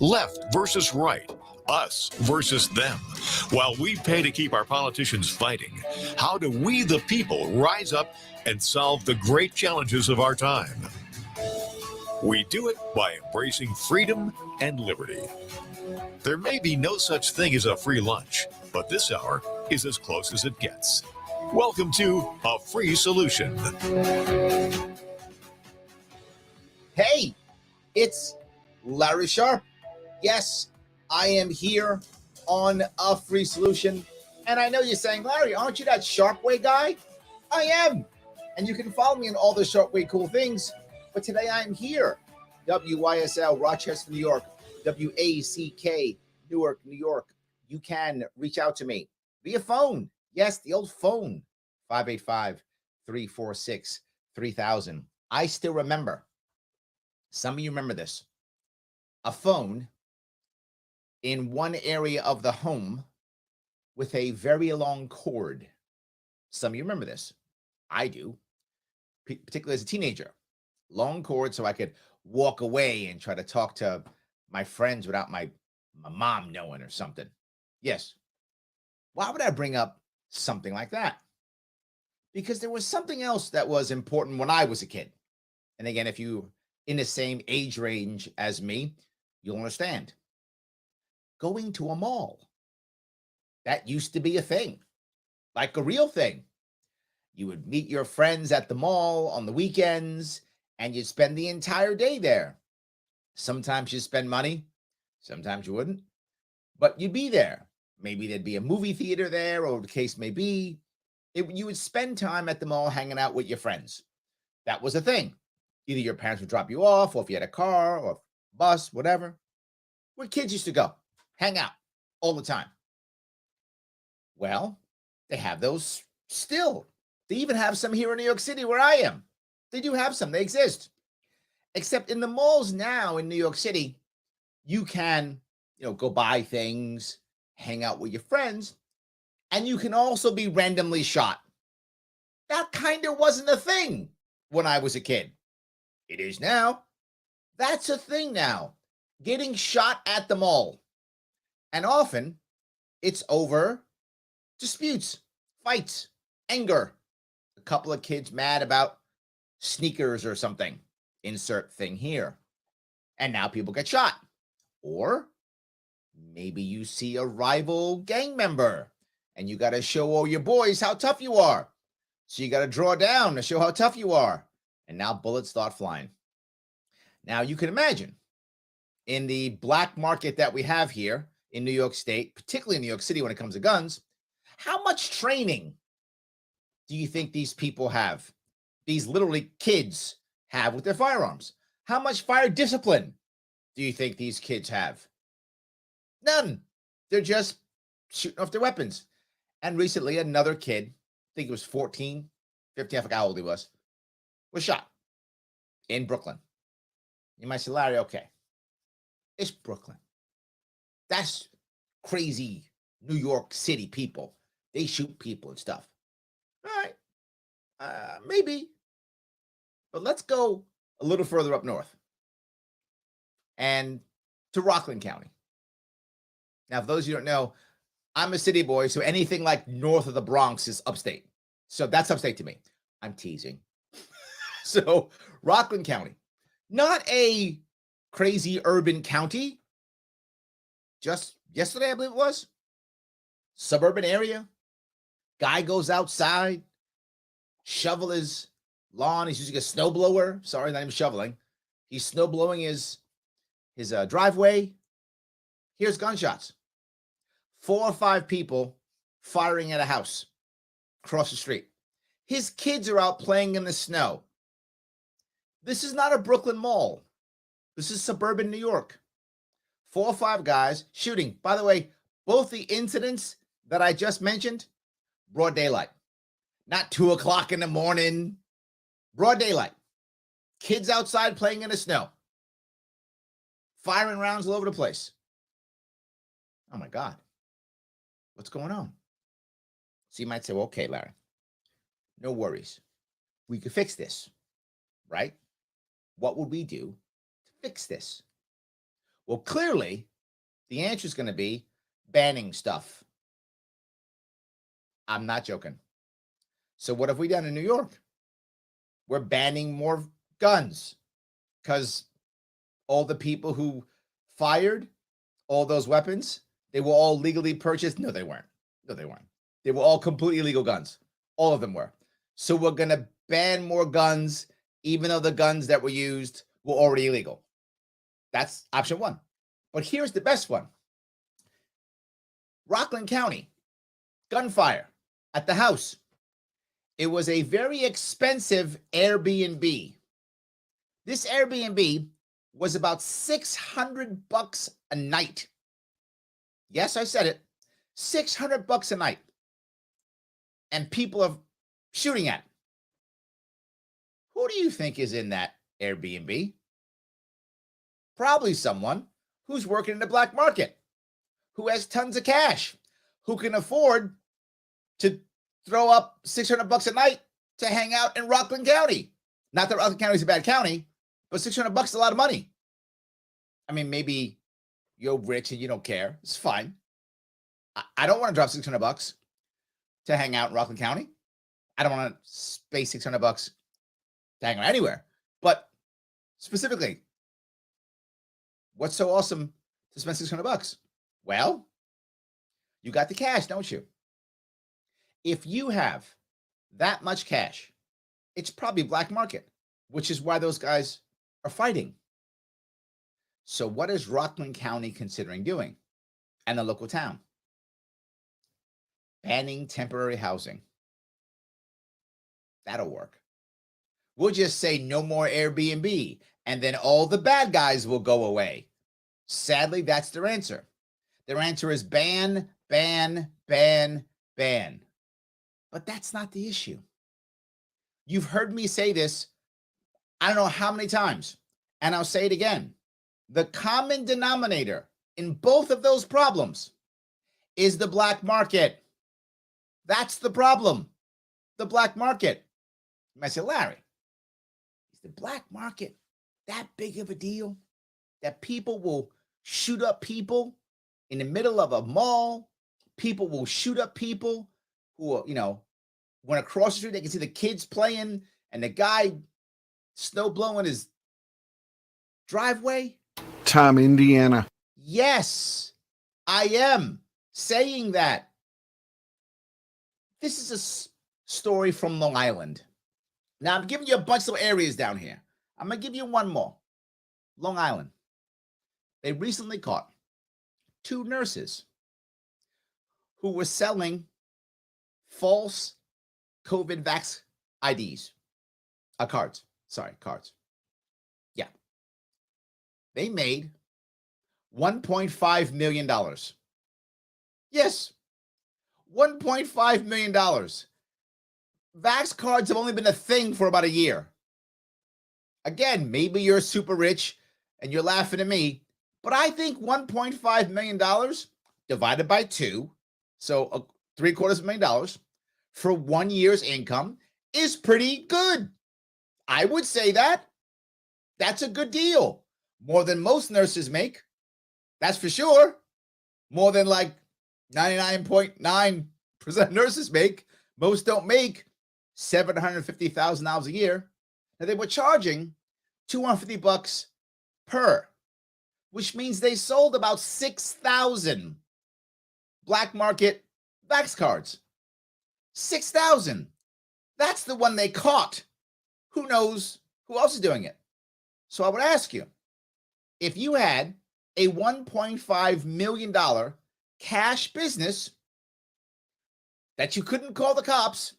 Left versus right, us versus them. While we pay to keep our politicians fighting, how do we, the people, rise up and solve the great challenges of our time? We do it by embracing freedom and liberty. There may be no such thing as a free lunch, but this hour is as close as it gets. Welcome to A Free Solution. Hey, it's Larry Sharp. Yes, I am here on A Free Solution. And I know you're saying, Larry, aren't you that Sharpway guy? I am. And you can follow me on all the Sharpway cool things. But today I'm here. WYSL, Rochester, New York. WACK, Newark, New York. You can reach out to me via phone. Yes, the old phone. 585-346-3000. I still remember. Some of you remember this. A phone in one area of the home with a very long cord. Some of you remember this. I do, particularly as a teenager. Long cord so I could walk away and try to talk to my friends without my mom knowing or something. Yes. Why would I bring up something like that? Because there was something else that was important when I was a kid. And again, if you in the same age range as me, you'll understand. Going to a mall. That used to be a thing, like a real thing. You would meet your friends at the mall on the weekends and you'd spend the entire day there. Sometimes you'd spend money, sometimes you wouldn't, but you'd be there. Maybe there'd be a movie theater there, or the case may be. You would spend time at the mall hanging out with your friends. That was a thing. Either your parents would drop you off, or if you had a car or a bus, whatever. Where kids used to go, hang out all the time. Well, they have those still. They even have some here in New York City where I am. They do have some. They exist. Except in the malls now in New York City, you can, go buy things, hang out with your friends, and you can also be randomly shot. That kind of wasn't a thing when I was a kid. It is now. That's a thing now. Getting shot at the mall. And often it's over disputes, fights, anger. A couple of kids mad about sneakers or something. Insert thing here. And now people get shot. Or maybe you see a rival gang member and you got to show all your boys how tough you are. So you got to draw down to show how tough you are. And now bullets start flying. Now you can imagine in the black market that we have here in New York State, particularly in New York City when it comes to guns, how much training do you think these people have? These literally kids have with their firearms? How much fire discipline do you think these kids have? None. They're just shooting off their weapons. And recently another kid, I think it was 14, 15, I forgot how old he was shot in Brooklyn. You might say, Larry, okay, it's Brooklyn. That's crazy New York City people. They shoot people and stuff. All right, maybe. But let's go a little further up north and to Rockland County. Now, for those of you who don't know, I'm a city boy, so anything like north of the Bronx is upstate. So that's upstate to me. I'm teasing. So Rockland County, not a crazy urban county. Just yesterday, I believe it was. Suburban area. Guy goes outside, shovel his lawn. He's using a snowblower. Sorry, not even shoveling. He's snow blowing his driveway. Here's gunshots. 4 or 5 people firing at a house across the street. His kids are out playing in the snow. This is not a Brooklyn mall. This is suburban New York. 4 or 5 guys shooting. By the way, both the incidents that I just mentioned, broad daylight. Not 2 o'clock in the morning. Broad daylight. Kids outside playing in the snow. Firing rounds all over the place. Oh my God. What's going on? So you might say, well, okay, Larry, no worries. We could fix this, right? What would we do to fix this? Well, clearly, the answer is going to be banning stuff. I'm not joking. So what have we done in New York? We're banning more guns because all the people who fired all those weapons, they were all legally purchased. No, they weren't. No, they weren't. They were all completely illegal guns. All of them were. So we're going to ban more guns, even though the guns that were used were already illegal. That's option one. But here's the best one. Rockland County, gunfire at the house. It was a very expensive Airbnb. This Airbnb was about $600 a night. Yes, I said it. $600 a night. And people are shooting at. Who do you think is in that Airbnb? Probably someone who's working in the black market, who has tons of cash, who can afford to throw up $600 a night to hang out in Rockland County. Not that Rockland County is a bad county, but $600 is a lot of money. I mean, maybe you're rich and you don't care. It's fine. I don't want to drop $600 to hang out in Rockland County. I don't want to pay $600 to hang out anywhere. But specifically, what's so awesome to spend $600? Well, you got the cash, don't you? If you have that much cash, it's probably black market, which is why those guys are fighting. So what is Rockland County considering doing and the local town? Banning temporary housing. That'll work. We'll just say no more Airbnb, and then all the bad guys will go away. Sadly, that's their answer. Their answer is ban, ban, ban, ban. But that's not the issue. You've heard me say this, I don't know how many times, and I'll say it again. The common denominator in both of those problems is the black market. That's the problem, the black market. You might say, Larry, is the black market that big of a deal that people will shoot up people in the middle of a mall? People will shoot up people who are, when across the street, they can see the kids playing and the guy snow blowing his driveway. Tom, Indiana. Yes, I am saying that. This is a story from Long Island. Now, I'm giving you a bunch of areas down here. I'm going to give you one more. Long Island. They recently caught 2 nurses who were selling false COVID vax IDs. Cards. Cards. Yeah. They made $1.5 million. Yes. $1.5 million. Vax cards have only been a thing for about a year. Again, maybe you're super rich and you're laughing at me, but I think $1.5 million divided by 2, so $750,000 for 1 year's income is pretty good. I would say that. That's a good deal. More than most nurses make. That's for sure. More than like 99.9% nurses make. Most don't make $750,000 a year. Now they were charging $250 per, which means they sold about 6,000 black market vax cards. 6,000. That's the one they caught. Who knows who else is doing it? So I would ask you, if you had a $1.5 million cash business that you couldn't call the cops,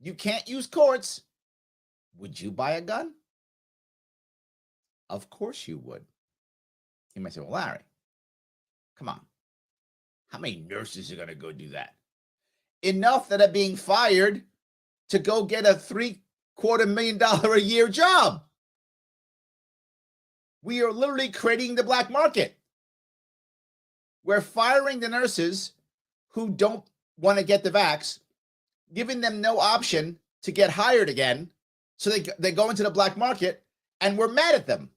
you can't use courts, would you buy a gun? Of course you would. You might say, well, Larry, come on. How many nurses are going to go do that? Enough that are being fired to go get a $750,000 a year job. We are literally creating the black market. We're firing the nurses who don't want to get the vax, giving them no option to get hired again. So they go into the black market, and we're mad at them.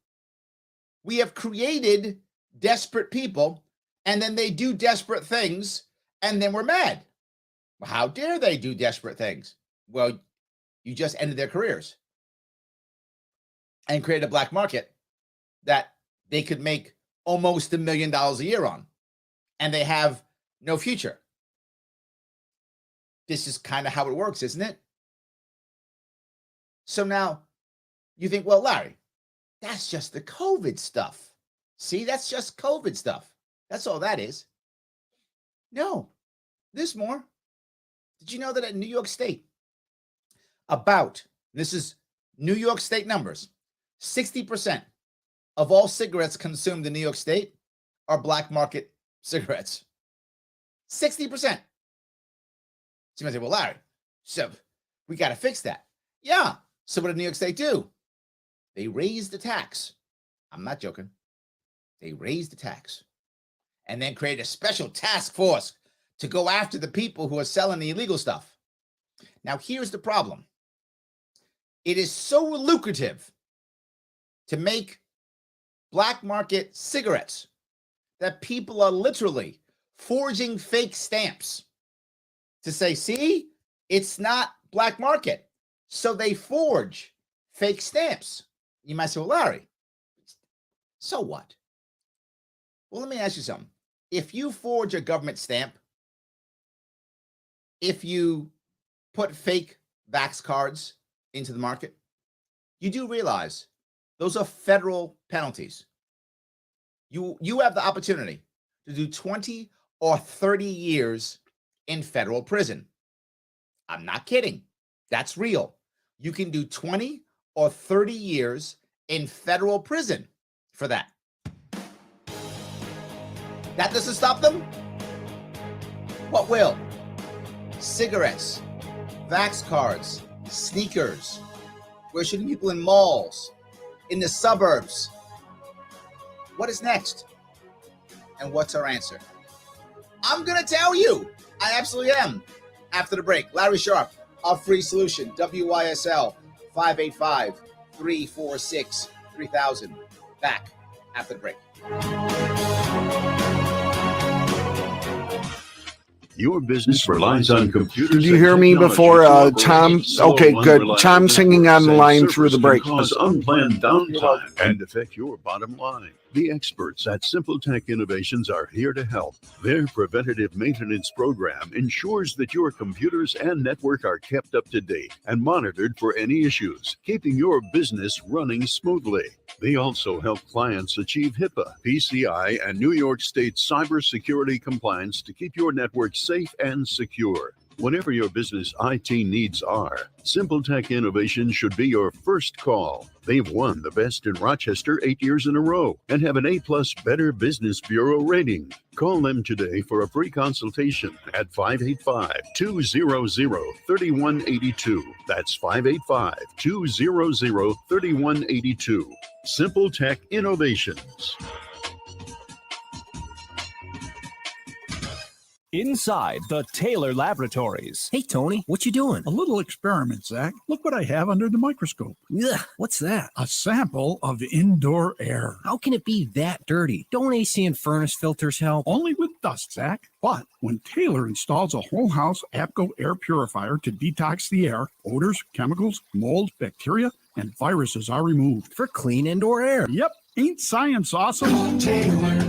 We have created desperate people, and then they do desperate things, and then we're mad. How dare they do desperate things? Well, you just ended their careers and created a black market that they could make almost $1 million a year on, and they have no future. This is kind of how it works, isn't it? So now you think, well, Larry, that's just the COVID stuff. See, that's just COVID stuff. That's all that is. No, there's more. Did you know that in New York State, this is New York State numbers, 60% of all cigarettes consumed in New York State are black market cigarettes. 60%. So you might say, well, Larry, so we got to fix that. Yeah. So what did New York State do? They raised the tax. I'm not joking. They raised the tax and then created a special task force to go after the people who are selling the illegal stuff. Now, here's the problem. It is so lucrative to make black market cigarettes that people are literally forging fake stamps to say, see, it's not black market. So they forge fake stamps. You might say, well, Larry, so what? Well, let me ask you something. If you forge a government stamp, if you put fake vax cards into the market, you do realize those are federal penalties. You have the opportunity to do 20 or 30 years in federal prison. I'm not kidding. That's real. You can do 20 or 30 years in federal prison for that. That doesn't stop them? What will? Cigarettes, vax cards, sneakers. We're shooting people in malls, in the suburbs. What is next? And what's our answer? I'm going to tell you. I absolutely am. After the break, Larry Sharp, our free solution, WYSL 585-346-3000. Back after the break. Your business relies on computers. Did you hear me before, Tom? Okay, good. Tom's hanging on the line through the break. Cause unplanned downtime and affect your bottom line. The experts at Simple Tech Innovations are here to help. Their preventative maintenance program ensures that your computers and network are kept up to date and monitored for any issues, keeping your business running smoothly. They also help clients achieve HIPAA, PCI, and New York State cybersecurity compliance to keep your network safe and secure. Whatever your business IT needs are, Simple Tech Innovation should be your first call. They've won the best in Rochester 8 years in a row and have an A+ Better Business Bureau rating. Call them today for a free consultation at 585-200-3182. That's 585-200-3182. Simple Tech Innovations. Inside the Taylor Laboratories. Hey, Tony, what you doing? A little experiment, Zach. Look what I have under the microscope. Ugh, what's that? A sample of indoor air. How can it be that dirty? Don't AC and furnace filters help? Only with dust, Zach. But when Taylor installs a whole house APCO air purifier to detox the air, odors, chemicals, mold, bacteria, and viruses are removed. For clean indoor air. Yep. Ain't science awesome? Taylor,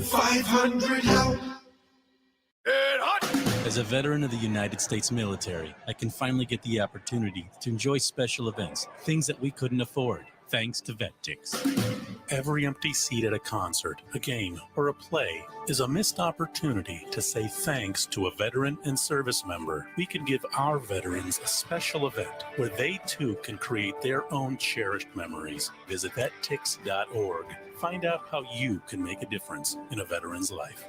500 help. As a veteran of the United States military, I can finally get the opportunity to enjoy special events, things that we couldn't afford, thanks to VetTix. Every empty seat at a concert, a game, or a play is a missed opportunity to say thanks to a veteran and service member. We can give our veterans a special event where they too can create their own cherished memories. Visit vettix.org. Find out how you can make a difference in a veteran's life.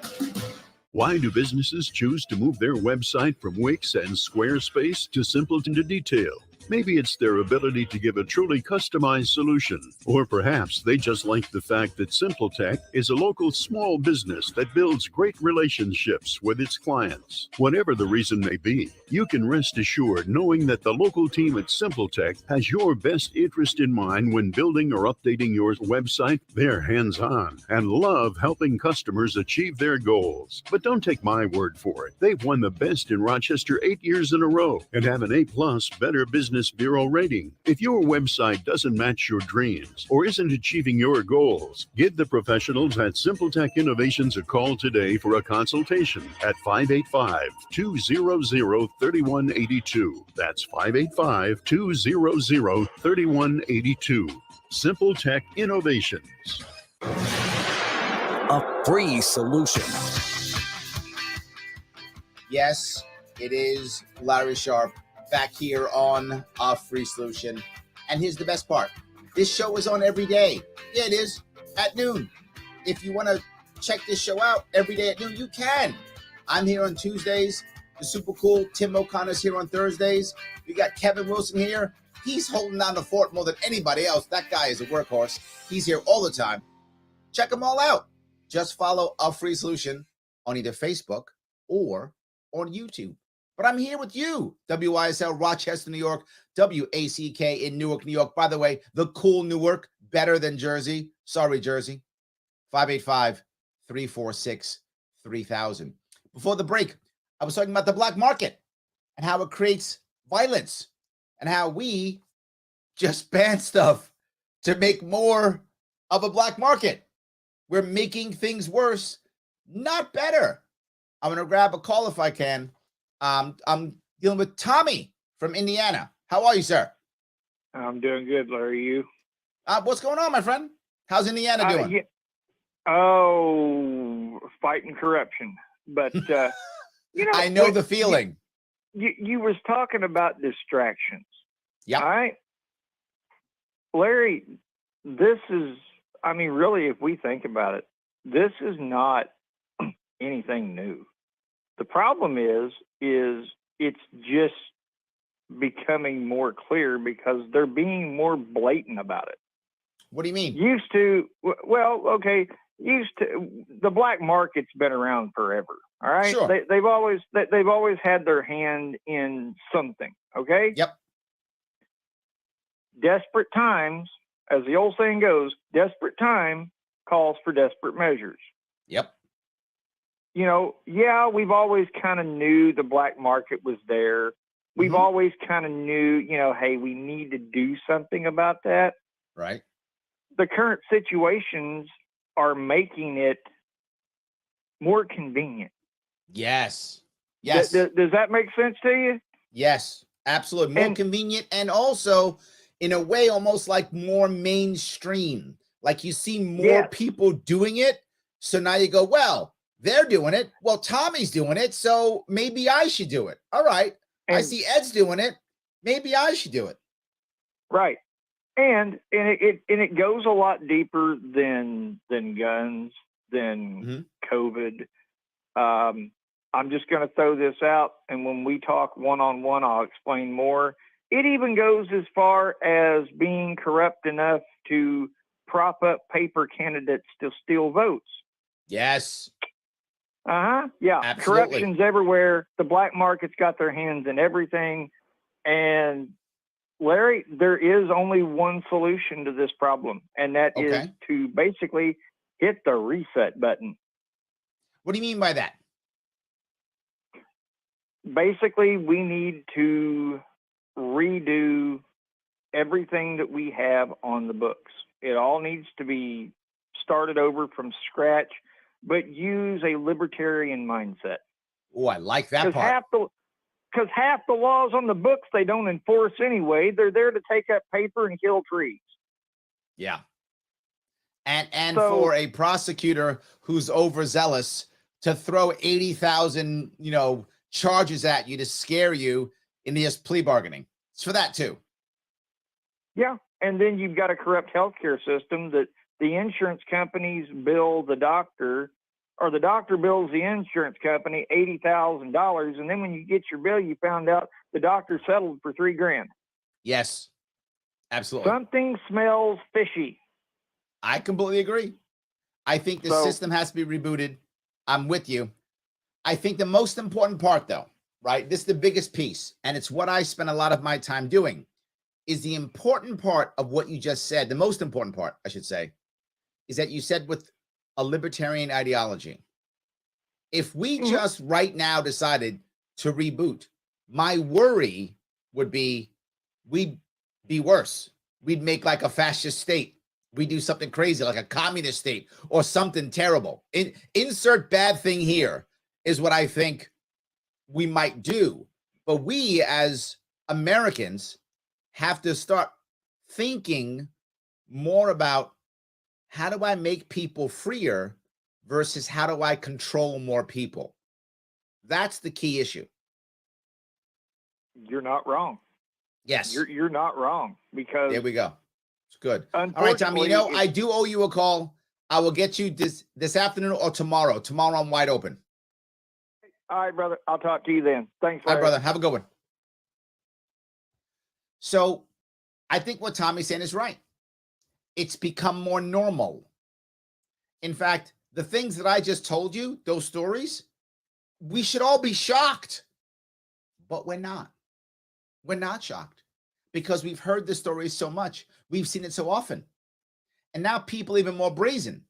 Why do businesses choose to move their website from Wix and Squarespace to Simpleton to Detail? Maybe it's their ability to give a truly customized solution, or perhaps they just like the fact that Simple Tech is a local small business that builds great relationships with its clients. Whatever the reason may be, you can rest assured knowing that the local team at Simple Tech has your best interest in mind when building or updating your website. They're hands-on and love helping customers achieve their goals. But don't take my word for it. They've won the best in Rochester 8 years in a row and have an A+ Better Business Bureau rating. If your website doesn't match your dreams or isn't achieving your goals, give the professionals at Simple Tech Innovations a call today for a consultation at 585-200-3182. That's 585-200-3182. Simple Tech Innovations. A free solution. Yes, it is Larry Sharp back here on A Free Solution. And here's the best part. This show is on every day. Yeah, it is at noon. If you want to check this show out every day at noon, you can. I'm here on Tuesdays. The super cool Tim O'Connor's here on Thursdays. We got Kevin Wilson here. He's holding down the fort more than anybody else. That guy is a workhorse. He's here all the time. Check them all out. Just follow A Free Solution on either Facebook or on YouTube. But I'm here with you, WYSL Rochester, New York, WACK in Newark, New York. By the way, the cool Newark, better than Jersey. Sorry, Jersey. 585-346-3000. Before the break, I was talking about the black market and how it creates violence and how we just ban stuff to make more of a black market. We're making things worse, not better. I'm going to grab a call if I can. I'm dealing with Tommy from Indiana. How are you, sir? I'm doing good, Larry. You? What's going on, my friend? How's Indiana doing? Yeah. Fighting corruption. But, I know the feeling. You was talking about distractions. Yeah. All right. Larry, this is, really, if we think about it, this is not anything new. The problem is it's just becoming more clear because they're being more blatant about it. What do you mean? The black market's been around forever. All right. Sure. They've always had their hand in something. Okay. Yep. Desperate times, as the old saying goes, desperate time calls for desperate measures. Yep. We've always kind of knew the black market was there. We've always kind of knew, hey, we need to do something about that. Right. The current situations are making it more convenient. Yes. Does that make sense to you? Yes, absolutely. More convenient and also, in a way, almost like more mainstream. Like you see more people doing it. So now you go, well, they're doing it. Well, Tommy's doing it. So maybe I should do it. All right. I see Ed's doing it. Maybe I should do it. Right. And it goes a lot deeper than guns, than COVID. I'm just going to throw this out, and when we talk one-on-one, I'll explain more. It even goes as far as being corrupt enough to prop up paper candidates to steal votes. Yes. Yeah. Absolutely. Corruption's everywhere. The black market's got their hands in everything. And Larry, there is only one solution to this problem, and that is to basically hit the reset button. What do you mean by that? Basically, we need to redo everything that we have on the books. It all needs to be started over from scratch, but use a libertarian mindset. Oh, I like that part. Because half the laws on the books they don't enforce anyway. They're there to take up paper and kill trees. Yeah. And for a prosecutor who's overzealous to throw 80,000, charges at you to scare you in this plea bargaining. It's for that too. Yeah. And then you've got a corrupt healthcare system that the insurance companies bill the doctor, or the doctor bills the insurance company $80,000. And then when you get your bill, you found out the doctor settled for $3,000. Yes, absolutely. Something smells fishy. I completely agree. I think the system has to be rebooted. I'm with you. I think the most important part, though, right? This is the biggest piece, and it's what I spend a lot of my time doing, is the important part of what you just said. The most important part, I should say, is that you said with a libertarian ideology. If we just right now decided to reboot, my worry would be we'd be worse. We'd make like a fascist state. We do something crazy like a communist state or something terrible. Insert bad thing here is what I think we might do. But we as Americans have to start thinking more about how do I make people freer versus how do I control more people? That's the key issue. You're not wrong. Yes. You're not wrong, because there we go. It's good. All right, Tommy, I do owe you a call. I will get you this afternoon or tomorrow. Tomorrow I'm wide open. All right, brother. I'll talk to you then. Thanks, Larry. All right, brother. Have a good one. So I think what Tommy's saying is right. It's become more normal. In fact, the things that I just told you, those stories, we should all be shocked. But we're not. We're not shocked because we've heard the stories so much. We've seen it so often. And now people even more brazen.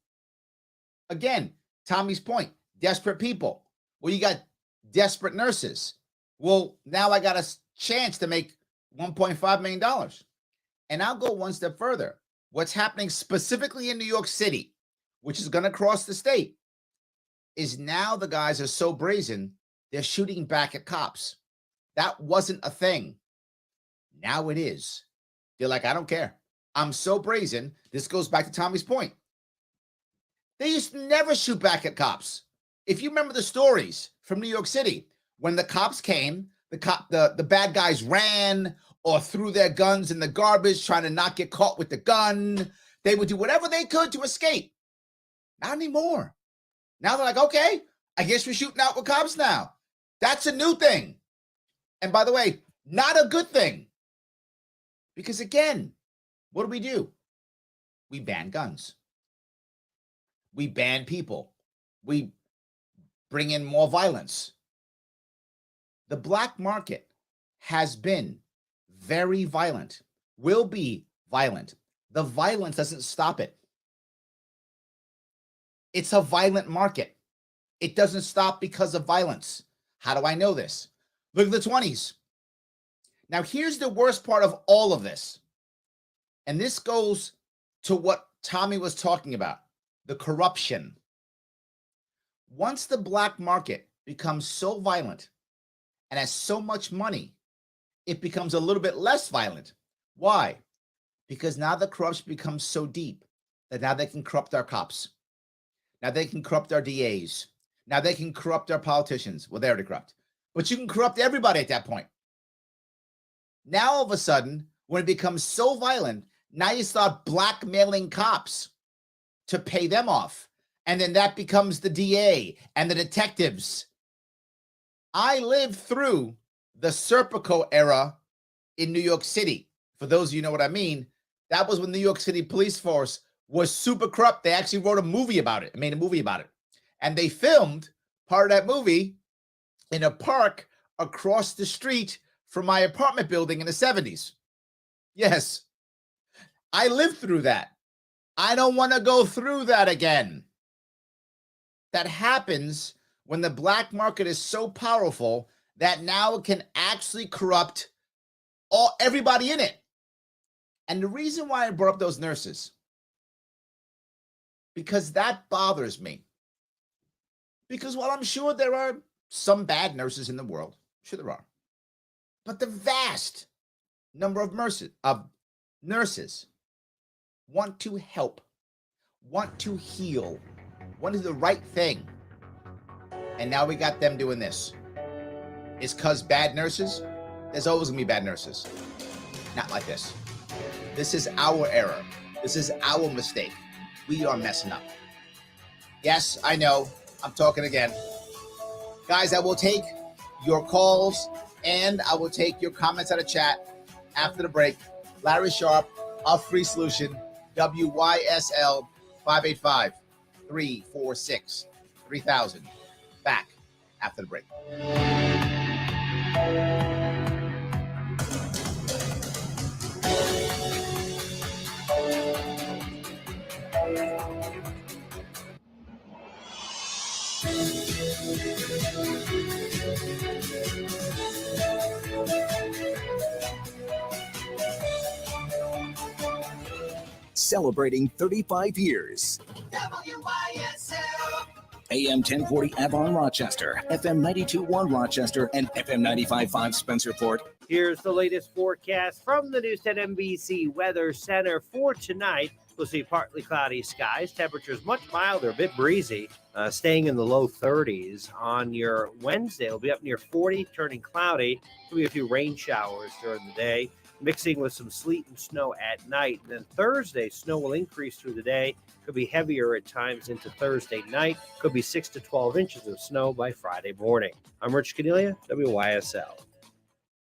Again, Tommy's point, desperate people. Well, you got desperate nurses. Well, now I got a chance to make $1.5 million. And I'll go one step further. What's happening specifically in New York City, which is going to cross the state, is now the guys are so brazen, they're shooting back at cops. That wasn't a thing. Now it is. They're like, I don't care. I'm so brazen. This goes back to Tommy's point. They used to never shoot back at cops. If you remember the stories from New York City, when the cops came, the bad guys ran or threw their guns in the garbage, trying to not get caught with the gun. They would do whatever they could to escape. Not anymore. Now they're like, okay, I guess we're shooting out with cops now. That's a new thing. And by the way, not a good thing. Because again, what do? We ban guns. We ban people. We bring in more violence. The black market has been very violent, will be violent. The violence doesn't stop it. It's a violent market. It doesn't stop because of violence. How do I know this? Look at the 20s. Now, here's the worst part of all of this. And this goes to what Tommy was talking about, the corruption. Once the black market becomes so violent and has so much money, it becomes a little bit less violent. Why? Because now the corruption becomes so deep that now they can corrupt our cops. Now they can corrupt our DAs. Now they can corrupt our politicians. Well, they're already corrupt. But you can corrupt everybody at that point. Now, all of a sudden, when it becomes so violent, now you start blackmailing cops to pay them off. And then that becomes the DA and the detectives. I lived through the Serpico era in New York City. For those of you who know what I mean, that was when the New York City police force was super corrupt. They actually wrote a movie about it. Made a movie about it. And they filmed part of that movie in a park across the street from my apartment building in the 70s. Yes, I lived through that. I don't want to go through that again. That happens when the black market is so powerful that now it can actually corrupt everybody in it. And the reason why I brought up those nurses, because that bothers me. Because while I'm sure there are some bad nurses in the world, sure there are, but the vast number of nurses want to help, want to heal, want to do the right thing. And now we got them doing this. It's because bad nurses? There's always going to be bad nurses. Not like this. This is our error. This is our mistake. We are messing up. Yes, I know. I'm talking again. Guys, I will take your calls and I will take your comments out of chat. after the break. Larry Sharp, a free solution, WYSL 585-346-3000. Back after the break. Celebrating 35 years. WYSL. AM 1040 Avon, Rochester, FM 92.1 Rochester, and FM 95.5 Spencerport. Here's the latest forecast from the News 10 NBC Weather Center for tonight. We'll see partly cloudy skies. Temperatures much milder, a bit breezy, staying in the low 30s. On your Wednesday, it'll be up near 40, turning cloudy. There'll be a few rain showers during the day, mixing with some sleet and snow at night. And then Thursday, snow will increase through the day. Could be heavier at times into Thursday night. Could be 6 to 12 inches of snow by Friday morning. I'm Rich Cornelia, WYSL.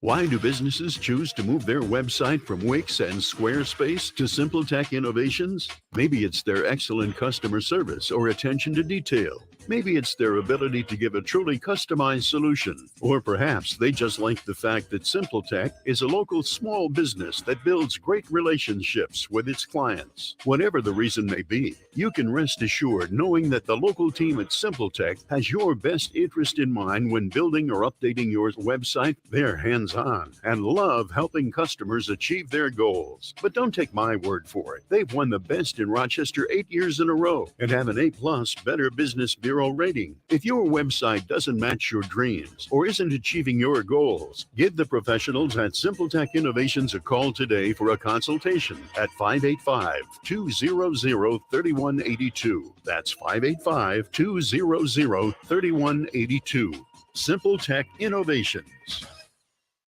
Why do businesses choose to move their website from Wix and Squarespace to SimpleTech Innovations? Maybe it's their excellent customer service or attention to detail. Maybe it's their ability to give a truly customized solution. Or perhaps they just like the fact that SimpleTech is a local small business that builds great relationships with its clients. Whatever the reason may be, you can rest assured knowing that the local team at SimpleTech has your best interest in mind when building or updating your website. They're hands-on and love helping customers achieve their goals. But don't take my word for it. They've won the best in Rochester 8 years in a row and have an A+ Better Business Bureau rating. If your website doesn't match your dreams or isn't achieving your goals, give the professionals at SimpleTech Innovations a call today for a consultation at 585-200-3182. That's 585-200-3182. SimpleTech Innovations.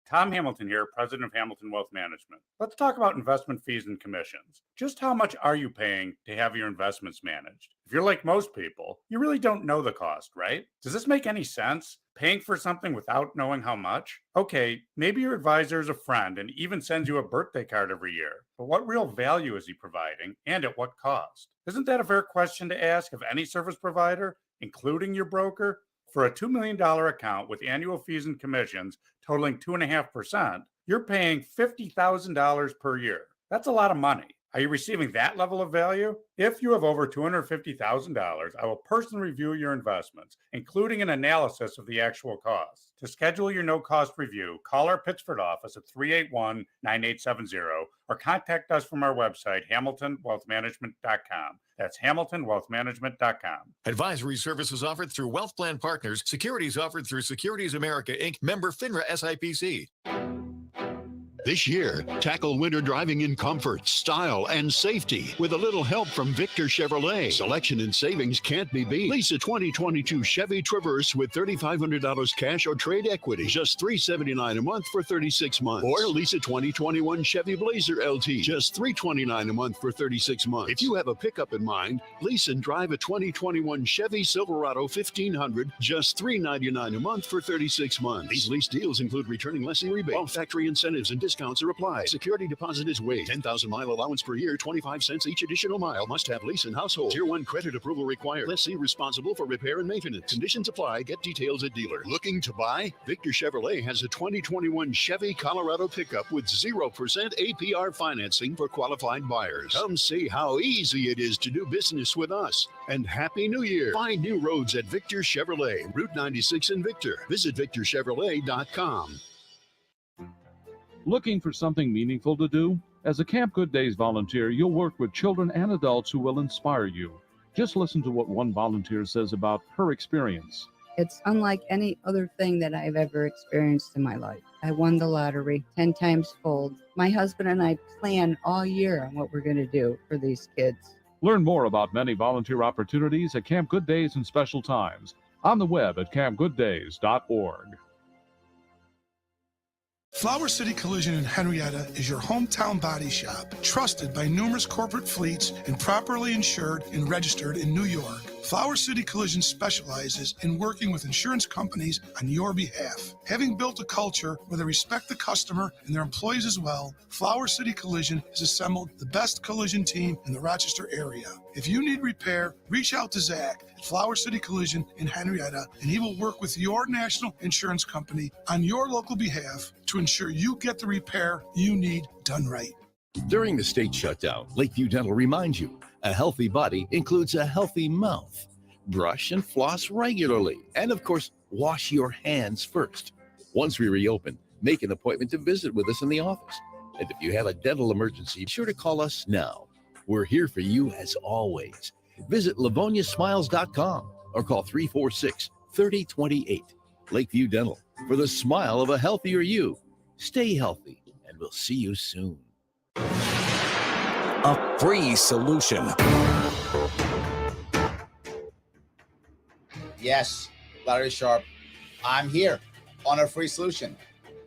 Tom Hamilton here, president of Hamilton Wealth Management. Let's talk about investment fees and commissions. Just how much are you paying to have your investments managed? If you're like most people, you really don't know the cost, right? Does this make any sense? Paying for something without knowing how much? Okay, maybe your advisor is a friend and even sends you a birthday card every year, but what real value is he providing and at what cost? Isn't that a fair question to ask of any service provider, including your broker? For a $2 million account with annual fees and commissions totaling 2.5%, you're paying $50,000 per year. That's a lot of money. Are you receiving that level of value? If you have over $250,000, I will personally review your investments, including an analysis of the actual cost. To schedule your no-cost review, call our Pittsford office at 381-9870 or contact us from our website, hamiltonwealthmanagement.com. That's hamiltonwealthmanagement.com. Advisory services offered through Wealth Plan Partners. Securities offered through Securities America, Inc., member FINRA SIPC. This year, tackle winter driving in comfort, style, and safety with a little help from Victor Chevrolet. Selection and savings can't be beat. Lease a 2022 Chevy Traverse with $3,500 cash or trade equity, just $379 a month for 36 months. Or lease a 2021 Chevy Blazer LT, just $329 a month for 36 months. If you have a pickup in mind, lease and drive a 2021 Chevy Silverado 1500, just $399 a month for 36 months. These lease deals include returning lessee rebate. All factory incentives and discounts are applied. Security deposit is waived. 10,000 mile allowance per year, 25 cents each additional mile. Must have lease and household. Tier 1 credit approval required. Lessee responsible for repair and maintenance. Conditions apply. Get details at dealer. Looking to buy? Victor Chevrolet has a 2021 Chevy Colorado pickup with 0% APR financing for qualified buyers. Come see how easy it is to do business with us. And Happy New Year. Find new roads at Victor Chevrolet, Route 96 in Victor. Visit victorchevrolet.com. Looking for something meaningful to do? As a Camp Good Days volunteer, you'll work with children and adults who will inspire you. Just listen to what one volunteer says about her experience. It's unlike any other thing that I've ever experienced in my life. I won the lottery 10 times fold. My husband and I plan all year on what we're going to do for these kids. Learn more about many volunteer opportunities at Camp Good Days and special times on the web at campgooddays.org. Flower City Collision in Henrietta is your hometown body shop, trusted by numerous corporate fleets and properly insured and registered in New York. Flower City Collision specializes in working with insurance companies on your behalf. Having built a culture where they respect the customer and their employees as well, Flower City Collision has assembled the best collision team in the Rochester area. If you need repair, reach out to Zach at Flower City Collision in Henrietta, and he will work with your national insurance company on your local behalf to ensure you get the repair you need done right. During the state shutdown, Lakeview Dental reminds you, a healthy body includes a healthy mouth. Brush and floss regularly. And of course, wash your hands first. Once we reopen, make an appointment to visit with us in the office. And if you have a dental emergency, be sure to call us now. We're here for you as always. Visit LavoniaSmiles.com or call 346-3028. Lakeview Dental, for the smile of a healthier you. Stay healthy, and we'll see you soon. A free solution. Yes, Larry Sharp, I'm here on a free solution.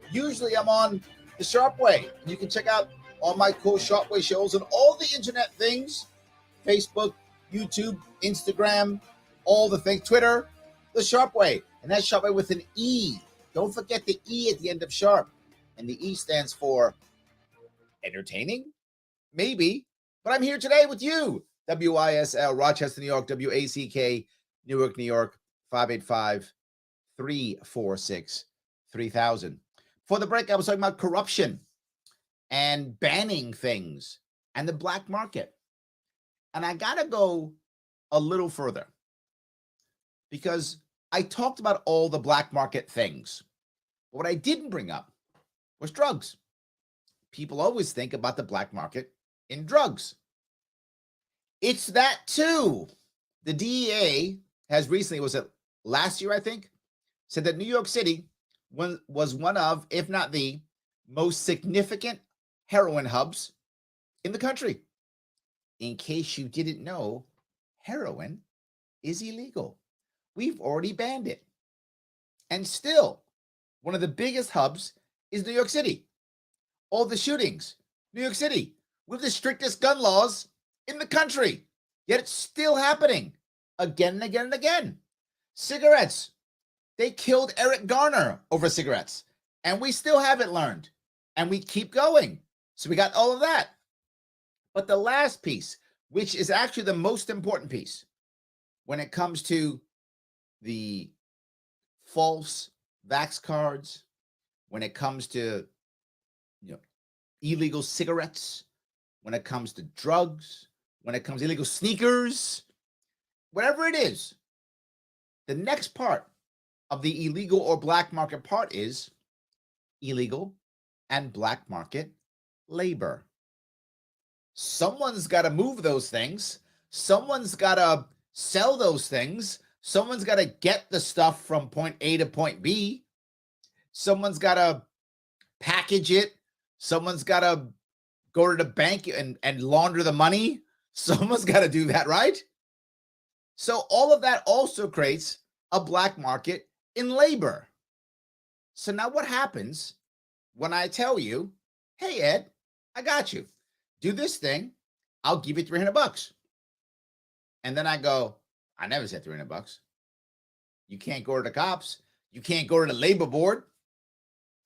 Usually I'm on the Sharp Way. You can check out all my cool Sharp Way shows and all the internet things, Facebook, YouTube, Instagram, all the things, Twitter, the Sharp Way. And that's Sharp Way with an E. Don't forget the E at the end of Sharp. And the E stands for entertaining? Maybe. But I'm here today with you. WYSL, Rochester, New York, WACK, Newark, New York, 585-346-3000. For the break, I was talking about corruption and banning things and the black market. And I got to go a little further because I talked about all the black market things. But what I didn't bring up was drugs. People always think about the black market in drugs. It's that too. The DEA has recently, was it last year, I think, said that New York City was one of, if not the most significant heroin hubs in the country. In case you didn't know, heroin is illegal. We've already banned it. And still, one of the biggest hubs is New York City. All the shootings, New York City, with the strictest gun laws in the country. Yet it's still happening again and again and again. Cigarettes. They killed Eric Garner over cigarettes. And we still haven't learned. And we keep going. So we got all of that. But the last piece, which is actually the most important piece, when it comes to the false vax cards, when it comes to illegal cigarettes, when it comes to drugs, when it comes to illegal sneakers, whatever it is, the next part of the illegal or black market part is illegal and black market labor. Someone's got to move those things. Someone's got to sell those things. Someone's got to get the stuff from point A to point B. Someone's got to package it. Someone's got to go to the bank and launder the money. Someone's got to do that, right? So all of that also creates a black market in labor. So now what happens when I tell you, hey, Ed, I got you. Do this thing. I'll give you $300. And then I go, I never said $300. You can't go to the cops. You can't go to the labor board.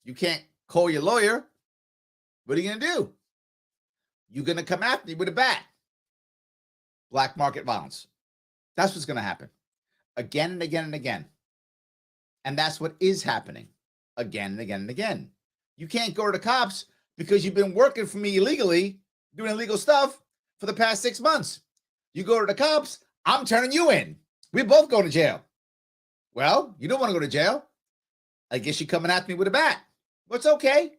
You can't call your lawyer. What are you going to do? You're going to come after me with a bat. Black market violence. That's what's going to happen again and again and again. And that's what is happening again and again and again. You can't go to the cops because you've been working for me illegally, doing illegal stuff for the past 6 months. You go to the cops, I'm turning you in. We both go to jail. Well, you don't want to go to jail. I guess you're coming at me with a bat. Well, it's okay,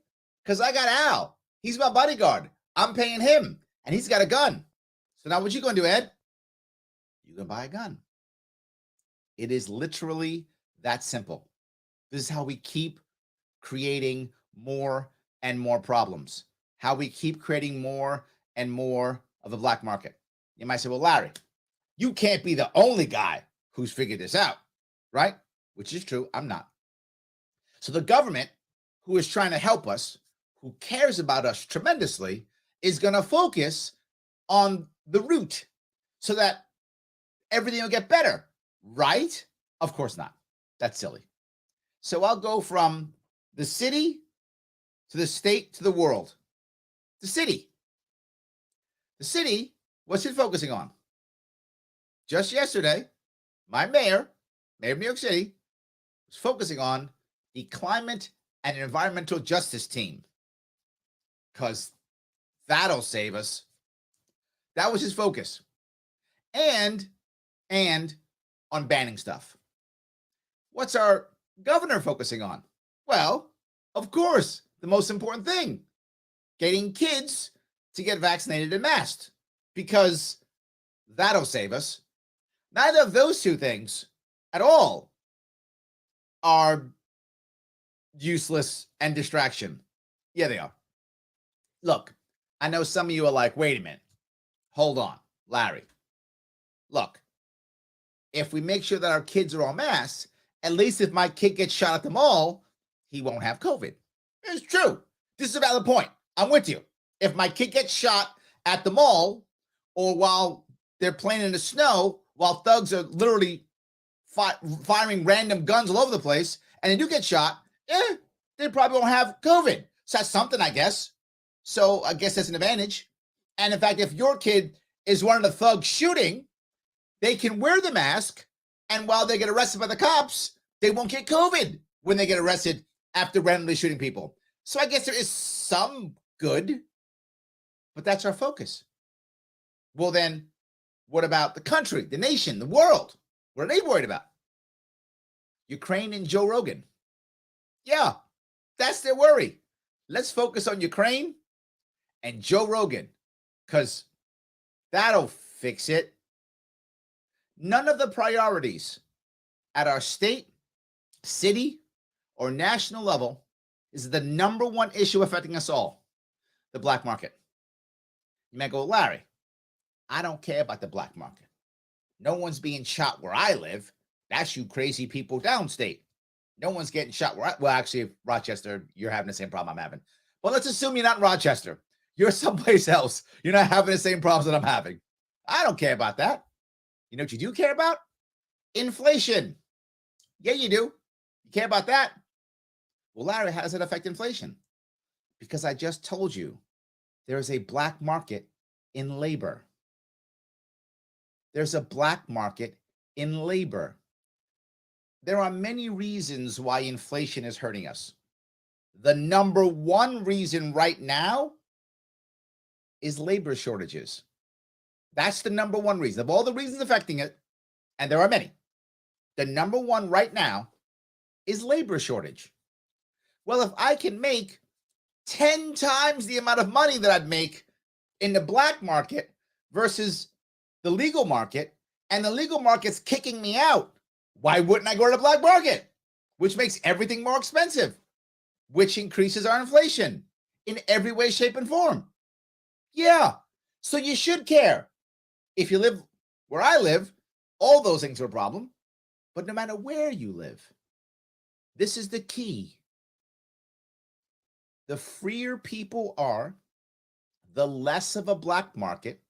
because I got Al. He's my bodyguard. I'm paying him, and he's got a gun. So now what you going to do, Ed? You're going to buy a gun. It is literally that simple. This is how we keep creating more and more problems, how we keep creating more and more of the black market. You might say, well, Larry, you can't be the only guy who's figured this out, right? Which is true. I'm not. So the government, who is trying to help us, who cares about us tremendously, is going to focus on the root so that everything will get better, right? Of course not. That's silly. So I'll go from the city to the state to the world. The city. The city, what's it focusing on? Just yesterday, my mayor of New York City, was focusing on the climate and environmental justice team, because that'll save us. That was his focus. And on banning stuff. What's our governor focusing on? Well, of course, the most important thing, getting kids to get vaccinated and masked, because that'll save us. Neither of those two things at all are useless and distraction. Yeah, they are. Look, I know some of you are like, wait a minute. Hold on, Larry. Look, if we make sure that our kids are all masked, at least if my kid gets shot at the mall, he won't have COVID. It's true. This is a valid point. I'm with you. If my kid gets shot at the mall, or while they're playing in the snow, while thugs are literally firing random guns all over the place, and they do get shot, they probably won't have COVID. So that's something, I guess. So I guess that's an advantage. And in fact, if your kid is one of the thugs shooting, they can wear the mask, and while they get arrested by the cops, they won't get COVID when they get arrested after randomly shooting people. So I guess there is some good, but that's our focus. Well, then, what about the country, the nation, the world? What are they worried about? Ukraine and Joe Rogan. Yeah, that's their worry. Let's focus on Ukraine and Joe Rogan, because that'll fix it. None of the priorities at our state, city, or national level is the number one issue affecting us all, the black market. You might go, Larry, I don't care about the black market. No one's being shot where I live. That's you crazy people downstate. No one's getting shot where well, actually, Rochester, you're having the same problem I'm having. But let's assume you're not in Rochester. You're someplace else. You're not having the same problems that I'm having. I don't care about that. You know what you do care about? Inflation. Yeah, you do. You care about that? Well, Larry, how does it affect inflation? Because I just told you there is a black market in labor. There's a black market in labor. There are many reasons why inflation is hurting us. The number one reason right now is labor shortages. That's the number one reason. Of all the reasons affecting it, and there are many, the number one right now is labor shortage. Well, if I can make 10 times the amount of money that I'd make in the black market versus the legal market, and the legal market's kicking me out, why wouldn't I go to the black market? Which makes everything more expensive, which increases our inflation in every way, shape, and form. Yeah, so you should care. If you live where I live, all those things are a problem. But no matter where you live, this is the key. The freer people are, the less of a black market,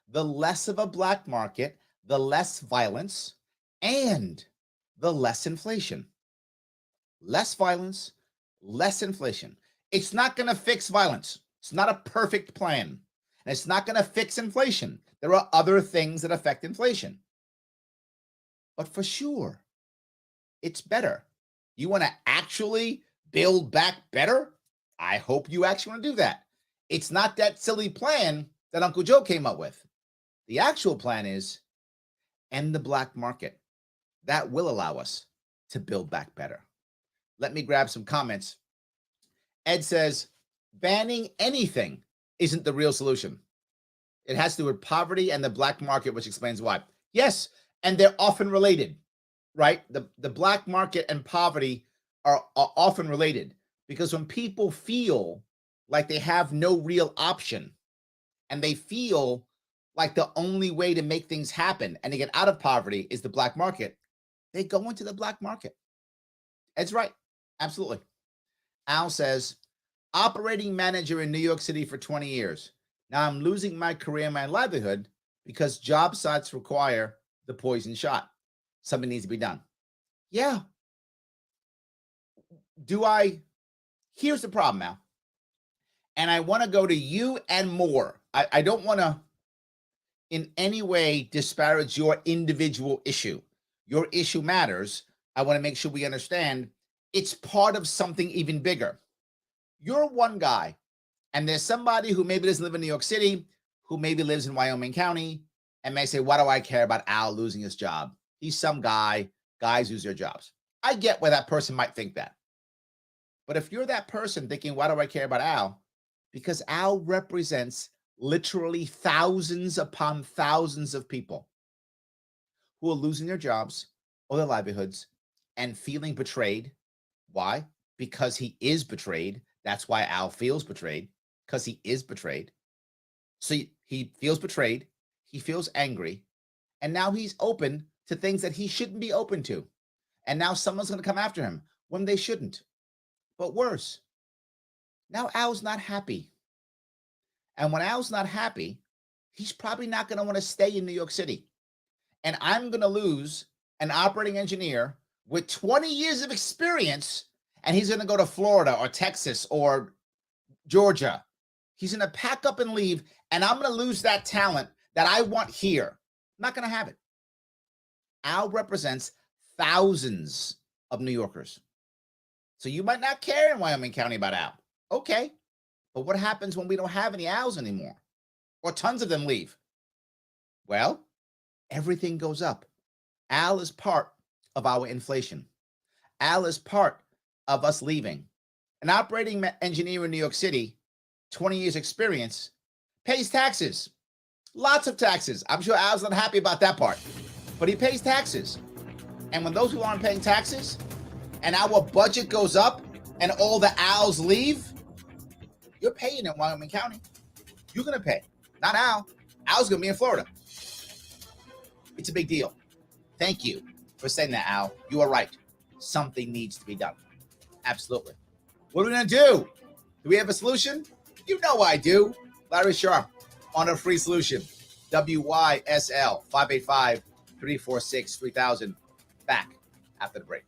the less of a black market, the less violence, and the less inflation. Less violence, less inflation. It's not going to fix violence. It's not a perfect plan. And it's not going to fix inflation. There are other things that affect inflation. But for sure, it's better. You want to actually build back better? I hope you actually want to do that. It's not that silly plan that Uncle Joe came up with. The actual plan is end the black market. That will allow us to build back better. Let me grab some comments. Ed says, banning anything isn't the real solution. It has to do with poverty and the black market, which explains why. Yes, and they're often related, right? The black market and poverty are often related, because when people feel like they have no real option and they feel like the only way to make things happen and to get out of poverty is the black market, they go into the black market. That's right. Absolutely. Al says, operating manager in New York City for 20 years. Now I'm losing my career and my livelihood because job sites require the poison shot. Something needs to be done. Yeah. Here's the problem, Al. And I want to go to you and more. I don't want to in any way disparage your individual issue. Your issue matters. I want to make sure we understand it's part of something even bigger. You're one guy, and there's somebody who maybe doesn't live in New York City, who maybe lives in Wyoming County, and may say, why do I care about Al losing his job? He's some guy. Guys lose their jobs. I get why that person might think that. But if you're that person thinking, why do I care about Al? Because Al represents literally thousands upon thousands of people who are losing their jobs or their livelihoods and feeling betrayed. Why? Because he is betrayed. That's why Al feels betrayed, because he is betrayed. So he feels betrayed. He feels angry. And now he's open to things that he shouldn't be open to. And now someone's going to come after him when they shouldn't. But worse, now Al's not happy. And when Al's not happy, he's probably not going to want to stay in New York City. And I'm going to lose an operating engineer with 20 years of experience, and he's going to go to Florida or Texas or Georgia. He's going to pack up and leave, and I'm going to lose that talent that I want here. I'm not going to have it. Al represents thousands of New Yorkers. So you might not care in Wyoming County about Al. Okay. But what happens when we don't have any Als anymore? Or tons of them leave? Well, everything goes up. Al is part of our inflation. Al is part of us leaving. An operating engineer in New York City, 20 years experience, pays taxes. Lots of taxes. I'm sure Al's not happy about that part. But he pays taxes. And when those who aren't paying taxes and our budget goes up and all the Als leave, you're paying in Wyoming County. You're going to pay. Not Al. Al's going to be in Florida. It's a big deal. Thank you for saying that, Al. You are right. Something needs to be done. Absolutely. What are we going to do? Do we have a solution? You know I do. Larry Sharp on a free solution. WYSL 585-346-3000. Back after the break.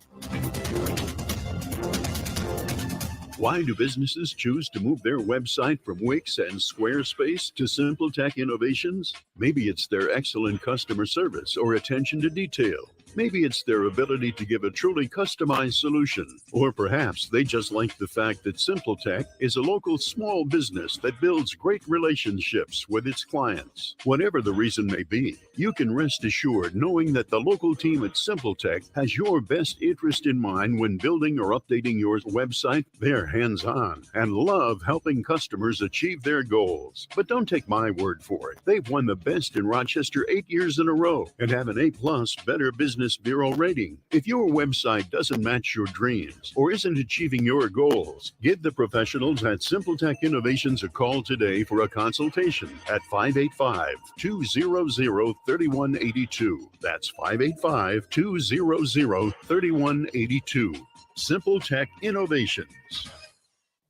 Why do businesses choose to move their website from Wix and Squarespace to Simple Tech Innovations? Maybe it's their excellent customer service or attention to detail. Maybe it's their ability to give a truly customized solution. Or perhaps they just like the fact that Simple Tech is a local small business that builds great relationships with its clients. Whatever the reason may be, you can rest assured knowing that the local team at Simple Tech has your best interest in mind when building or updating your website. They're hands-on and love helping customers achieve their goals. But don't take my word for it. They've won the best in Rochester 8 years in a row and have an A+ Better Business Bureau rating. If your website doesn't match your dreams or isn't achieving your goals, give the professionals at Simple Tech Innovations a call today for a consultation at 585-200-3182. That's 585-200-3182. Simple Tech Innovations.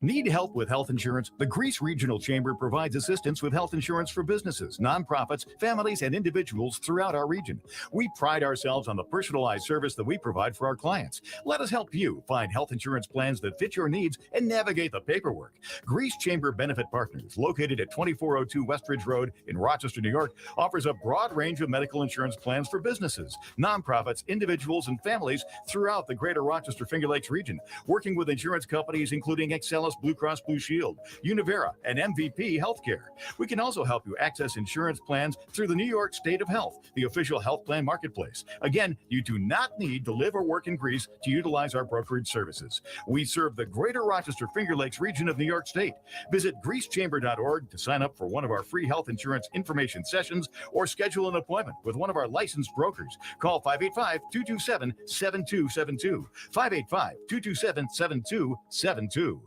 Need help with health insurance? The Greece Regional Chamber provides assistance with health insurance for businesses, nonprofits, families, and individuals throughout our region. We pride ourselves on the personalized service that we provide for our clients. Let us help you find health insurance plans that fit your needs and navigate the paperwork. Greece Chamber Benefit Partners, located at 2402 Westridge Road in Rochester, New York, offers a broad range of medical insurance plans for businesses, nonprofits, individuals, and families throughout the greater Rochester Finger Lakes region, working with insurance companies including Excellus Blue Cross Blue Shield, Univera, and MVP Healthcare. We can also help you access insurance plans through the New York State of Health, the official health plan marketplace. Again, you do not need to live or work in Greece to utilize our brokerage services. We serve the greater Rochester Finger Lakes region of New York State. Visit greecechamber.org to sign up for one of our free health insurance information sessions or schedule an appointment with one of our licensed brokers. Call 585-227-7272. 585-227-7272.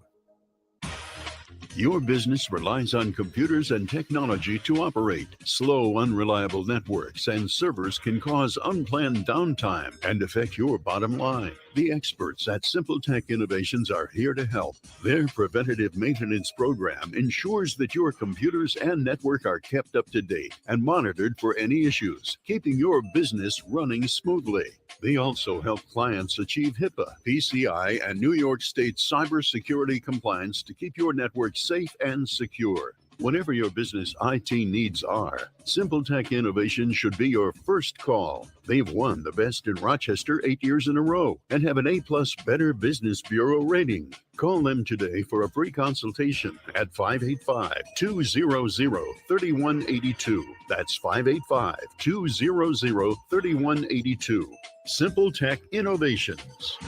Your business relies on computers and technology to operate. Slow, unreliable networks and servers can cause unplanned downtime and affect your bottom line. The experts at Simple Tech Innovations are here to help. Their preventative maintenance program ensures that your computers and network are kept up to date and monitored for any issues, keeping your business running smoothly. They also help clients achieve HIPAA, PCI, and New York State cybersecurity compliance to keep your network safe and secure. Whatever your business IT needs are, Simple Tech Innovation should be your first call. They've won the best in Rochester 8 years in a row and have an A+ Better Business Bureau rating. Call them today for a free consultation at 585-200-3182. That's 585-200-3182. Simple Tech Innovations.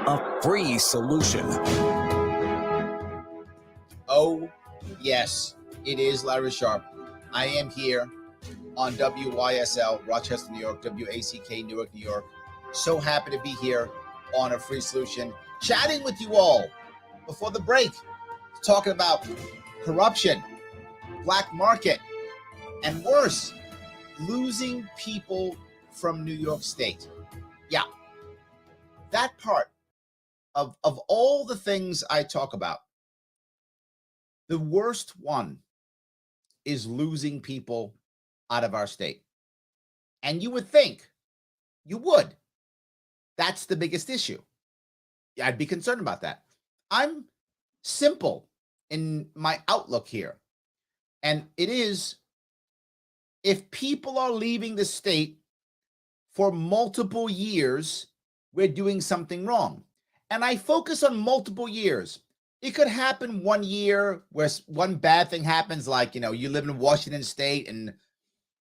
A free solution. Oh, yes, it is Larry Sharp. I am here on WYSL, Rochester, New York, WACK, Newark, New York. So happy to be here on A Free Solution, chatting with you all before the break, talking about corruption, black market, and worse, losing people from New York State. Yeah, that part of all the things I talk about, the worst one is losing people out of our state. And you would think, that's the biggest issue. I'd be concerned about that. I'm simple in my outlook here. And it is, if people are leaving the state for multiple years, we're doing something wrong. And I focus on multiple years. It could happen 1 year where one bad thing happens, like, you live in Washington State and,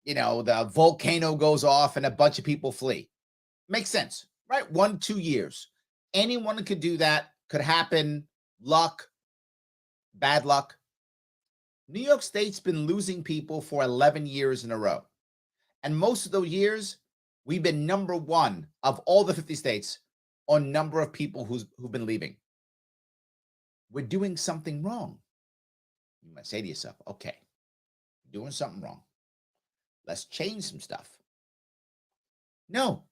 the volcano goes off and a bunch of people flee. Makes sense, right? 1-2 years. Anyone could do that. Could happen. Luck, bad luck. New York State's been losing people for 11 years in a row. And most of those years, we've been number one of all the 50 states on number of people who've been leaving. We're doing something wrong. You might say to yourself, okay, doing something wrong. Let's change some stuff. No,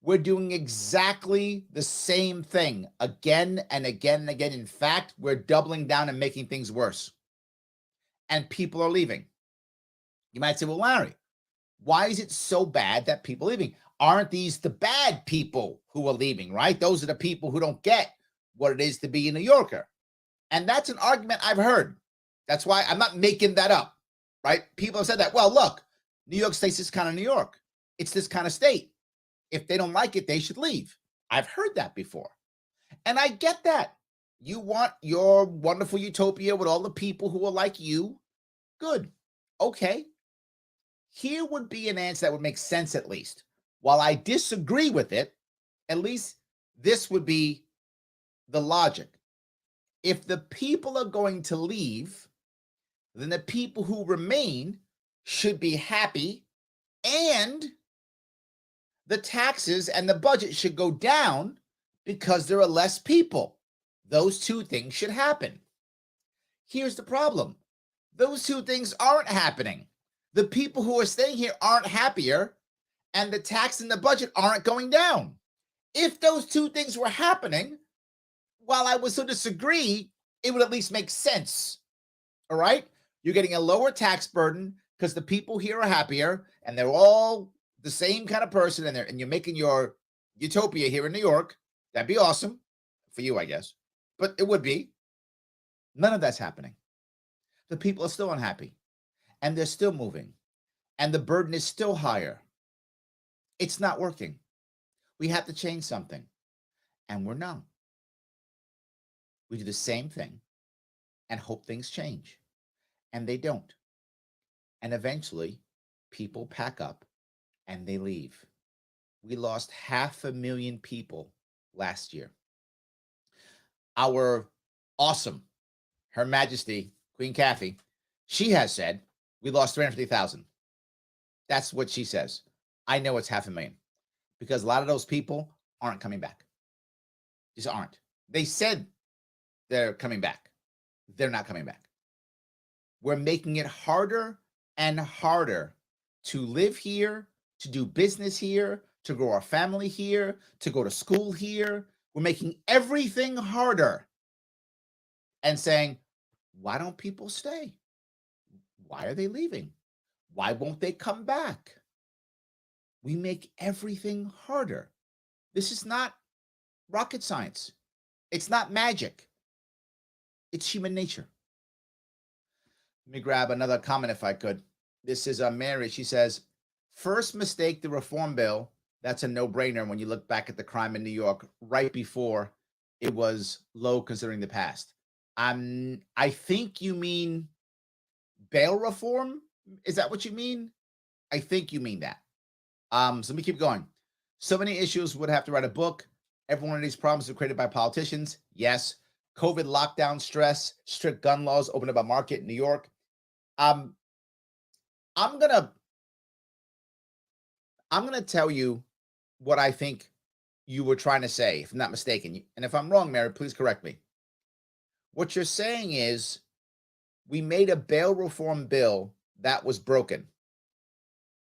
we're doing exactly the same thing again and again and again. In fact, we're doubling down and making things worse. And people are leaving. You might say, well, Larry, why is it so bad that people are leaving? Aren't these the bad people who are leaving, right? Those are the people who don't get what it is to be a New Yorker. And that's an argument I've heard. That's why I'm not making that up, right? People have said that. Well, look, New York State's this kind of New York. It's this kind of state. If they don't like it, they should leave. I've heard that before. And I get that. You want your wonderful utopia with all the people who are like you. Good. Okay. Here would be an answer that would make sense at least. While I disagree with it, at least this would be the logic. If the people are going to leave, then the people who remain should be happy, and the taxes and the budget should go down because there are less people. Those two things should happen. Here's the problem. Those two things aren't happening. The people who are staying here aren't happier, and the tax and the budget aren't going down. If those two things were happening, while I would so disagree, it would at least make sense. All right? You're getting a lower tax burden because the people here are happier, and they're all the same kind of person, and you're making your utopia here in New York. That'd be awesome for you, I guess. But it would be. None of that's happening. The people are still unhappy, and they're still moving, and the burden is still higher. It's not working. We have to change something, and we're not. We do the same thing and hope things change, and they don't. And eventually, people pack up and they leave. We lost 500,000 people last year. Our awesome, Her Majesty, Queen Kathy, she has said we lost 350,000. That's what she says. I know it's 500,000 because a lot of those people aren't coming back. Just aren't. They said they're coming back. They're not coming back. We're making it harder and harder to live here, to do business here, to grow our family here, to go to school here. We're making everything harder and saying, why don't people stay? Why are they leaving? Why won't they come back? We make everything harder. This is not rocket science. It's not magic. It's human nature. Let me grab another comment if I could. This is Mary. She says, first mistake, the reform bill. That's a no-brainer when you look back at the crime in New York right before it was low considering the past. I think you mean bail reform. Is that what you mean? I think you mean that. So let me keep going. So many issues, would have to write a book. Every one of these problems are created by politicians. Yes. COVID lockdown stress, strict gun laws, open up a market in New York. I'm gonna tell you what I think you were trying to say, if I'm not mistaken. And if I'm wrong, Mary, please correct me. What you're saying is we made a bail reform bill that was broken.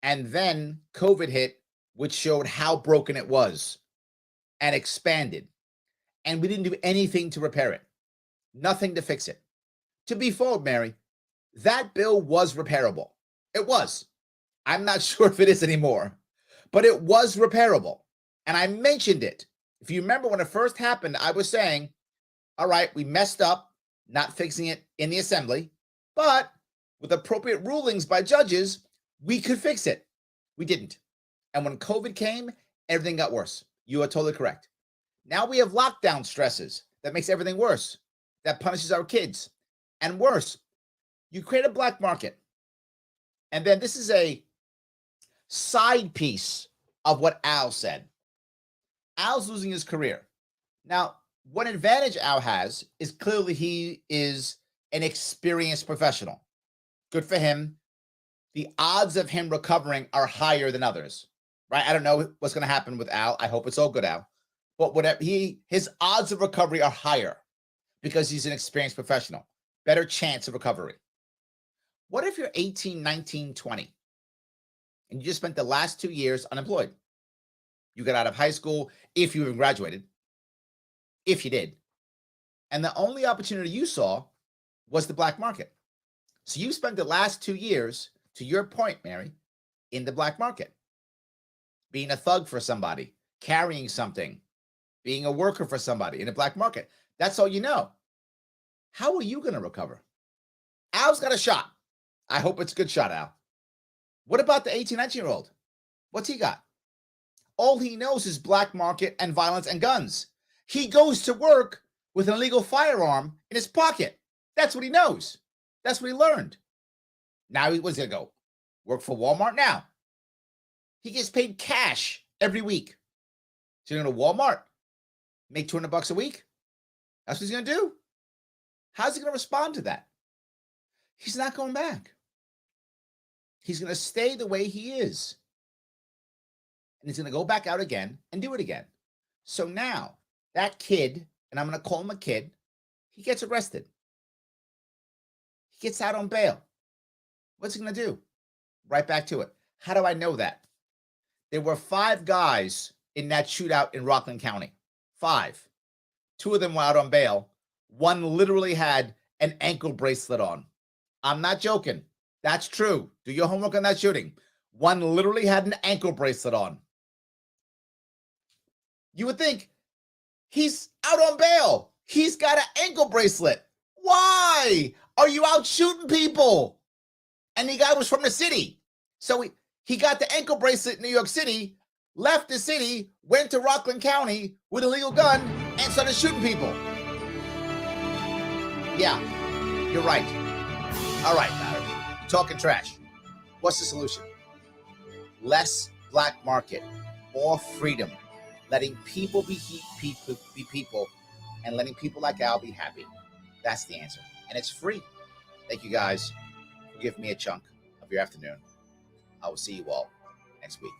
And then COVID hit, which showed how broken it was and expanded. And we didn't do anything to repair it. Nothing to fix it. To be fair, Mary, that bill was repairable. It was. I'm not sure if it is anymore, but it was repairable. And I mentioned it. If you remember when it first happened, I was saying, all right, we messed up, not fixing it in the assembly, but with appropriate rulings by judges, we could fix it. We didn't. And when COVID came, everything got worse. You are totally correct. Now we have lockdown stresses that makes everything worse, that punishes our kids. And worse, you create a black market. And then this is a side piece of what Al said. Al's losing his career. Now, what advantage Al has is clearly he is an experienced professional. Good for him. The odds of him recovering are higher than others, right? I don't know what's going to happen with Al. I hope it's all good, Al. But whatever his odds of recovery are higher because he's an experienced professional. Better chance of recovery. What if you're 18, 19, 20, and you just spent the last 2 years unemployed? You got out of high school, if you even graduated, if you did. And the only opportunity you saw was the black market. So you spent the last 2 years, to your point, Mary, in the black market, being a thug for somebody, carrying something, being a worker for somebody in the black market. That's all you know. How are you going to recover? Al's got a shot. I hope it's a good shot, Al. What about the 18, 19-year-old? What's he got? All he knows is black market and violence and guns. He goes to work with an illegal firearm in his pocket. That's what he knows. That's what he learned. Now he was going to go work for Walmart now. He gets paid cash every week. So he's going to Walmart, make $200 a week. That's what he's going to do. How's he going to respond to that? He's not going back. He's going to stay the way he is. And he's going to go back out again and do it again. So now that kid, and I'm going to call him a kid, he gets arrested. He gets out on bail. What's he going to do? Right back to it. How do I know that? There were 5 guys in that shootout in Rockland County. 5. 2 of them were out on bail. 1 literally had an ankle bracelet on. I'm not joking. That's true. Do your homework on that shooting. 1 literally had an ankle bracelet on. You would think he's out on bail. He's got an ankle bracelet. Why are you out shooting people? And the guy was from the city. So he got the ankle bracelet in New York City, left the city, went to Rockland County with a legal gun, and started shooting people. Yeah, you're right. All right, Larry, you're talking trash. What's the solution? Less black market, more freedom, letting people be people, and letting people like Al be happy. That's the answer. And it's free. Thank you guys for giving me a chunk of your afternoon. I will see you all next week.